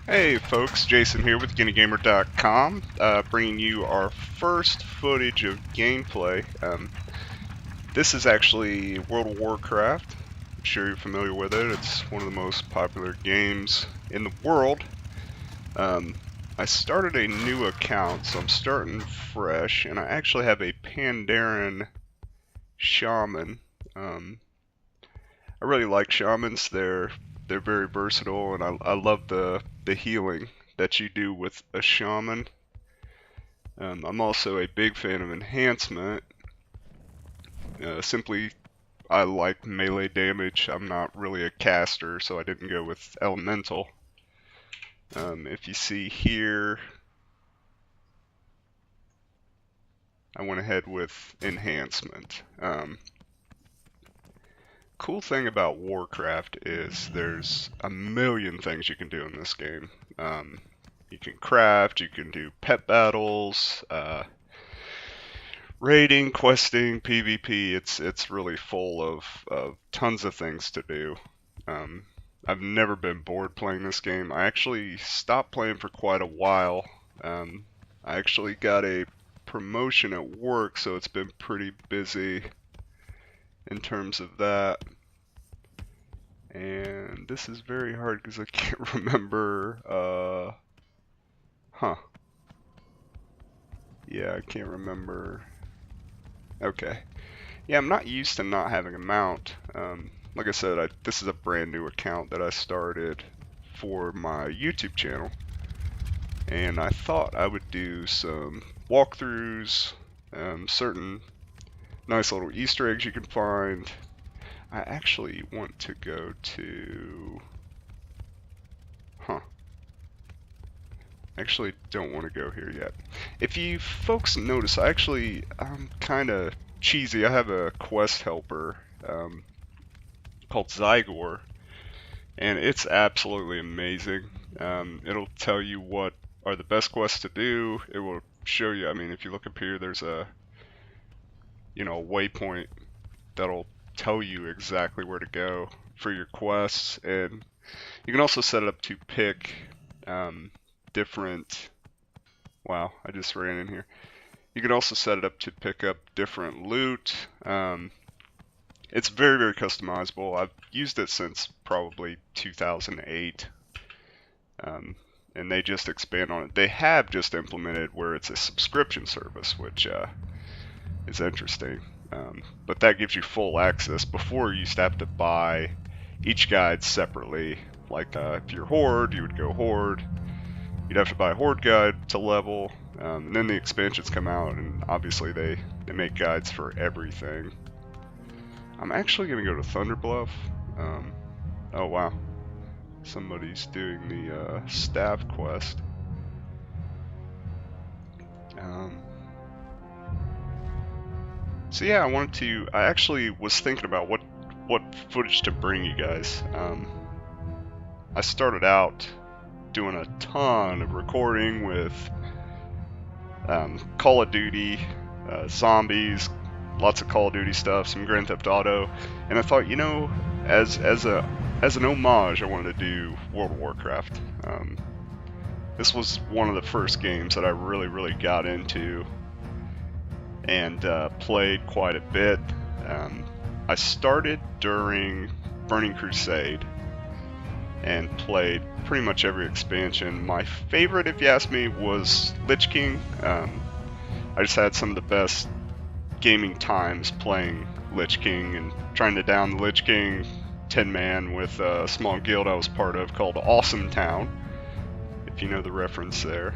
Hey folks, Jason here with GuineaGamer.com, bringing you our first footage of gameplay. This is actually World of Warcraft. I'm sure you're familiar with it. It's one of the most popular games in the world. I started a new account, so I'm starting fresh, and I actually have a Pandaran Shaman. I really like shamans. They're very versatile, and I love the healing that you do with a shaman. I'm also a big fan of enhancement. Simply, I like melee damage. I'm not really a caster, so I didn't go with elemental. If you see here, I went ahead with enhancement. Cool thing about Warcraft is there's a million things you can do in this game. You can craft, you can do pet battles, raiding, questing, PvP. It's really full of tons of things to do. Um, I've never been bored playing this game. I actually stopped playing for quite a while. I actually got a promotion at work, so it's been pretty busy in terms of that. And this is very hard because I can't remember. Yeah, I can't remember. Okay. Yeah, I'm not used to not having a mount. Like I said, this is a brand new account that I started for my YouTube channel. And I thought I would do some walkthroughs, certain nice little Easter eggs you can find. I actually want to go to... Actually don't want to go here yet. If you folks notice, I'm kind of cheesy. I have a quest helper called Zygor, and it's absolutely amazing. It'll tell you what are the best quests to do. It will show you, I mean, if you look up here, there's a waypoint that'll tell you exactly where to go for your quests, and you can also set it up to pick different... Wow, I just ran in here. You can also set it up to pick up different loot. It's very, very customizable. I've used it since probably 2008, and they just expand on it. They have just implemented where it's a subscription service, which is interesting. But that gives you full access. Before, you used to have to buy each guide separately. Like if you're Horde, you would go Horde. You'd have to buy a Horde guide to level, and then the expansions come out, and obviously they make guides for everything. I'm actually going to go to Thunderbluff. Oh wow, somebody's doing the staff quest. So yeah, I actually was thinking about what footage to bring you guys. I started out doing a ton of recording with Call of Duty, zombies, lots of Call of Duty stuff, some Grand Theft Auto, and I thought, as an homage, I wanted to do World of Warcraft. This was one of the first games that I really got into and played quite a bit. I started during Burning Crusade and played pretty much every expansion. My favorite, if you ask me, was Lich King. I just had some of the best gaming times playing Lich King and trying to down the Lich King 10-man with a small guild I was part of called Awesome Town, if you know the reference there.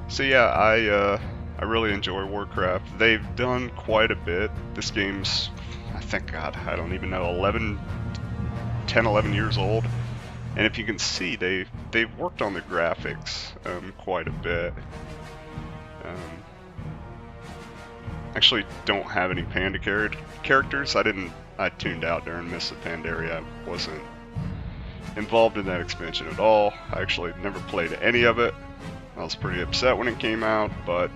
So yeah, I really enjoy Warcraft. They've done quite a bit. This game's, I think, God, I don't even know, 10, 11 years old. And if you can see, they've worked on the graphics quite a bit. Actually don't have any Panda characters. I tuned out during Mists of Pandaria. I wasn't involved in that expansion at all. I actually never played any of it. I was pretty upset when it came out, but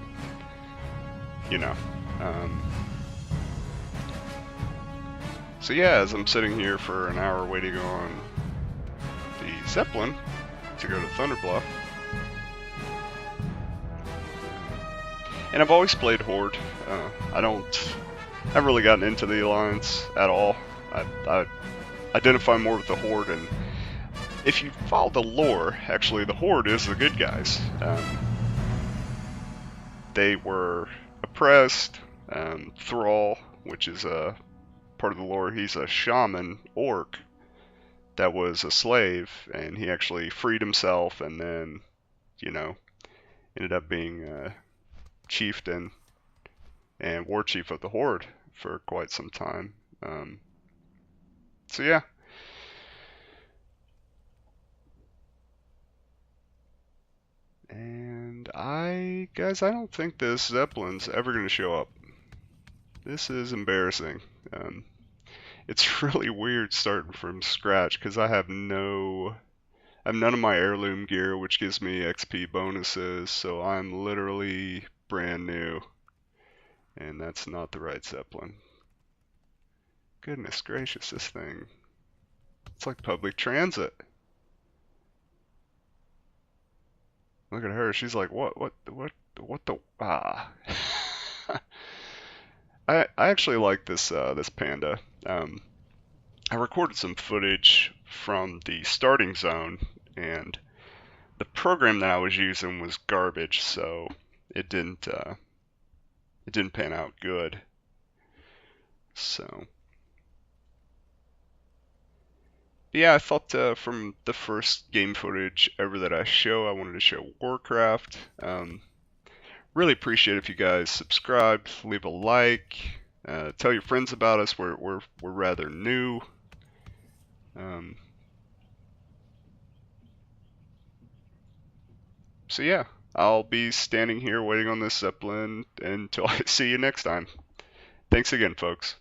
so yeah, as I'm sitting here for an hour waiting on Zeppelin to go to Thunderbluff. And I've always played Horde. I haven't really gotten into the Alliance at all. I identify more with the Horde, and if you follow the lore, actually the Horde is the good guys. They were oppressed. Thrall, which is a part of the lore, he's a shaman orc that was a slave, and he actually freed himself, and then, you know, ended up being chieftain and war chief of the Horde for quite some time. So yeah. And guys, I don't think this Zeppelin's ever going to show up. This is embarrassing. It's really weird starting from scratch because I have none of my heirloom gear, which gives me XP bonuses, so I'm literally brand new. And that's not the right Zeppelin. Goodness gracious, this thing. It's like public transit. Look at her, she's like, what the, ah. I actually like this Panda. I recorded some footage from the starting zone, and the program that I was using was garbage, so it didn't pan out good. So yeah, I thought from the first game footage ever that I wanted to show Warcraft. Really appreciate if you guys subscribed, leave a like, tell your friends about us. We're rather new. So yeah, I'll be standing here waiting on this Zeppelin until I see you next time. Thanks again, folks.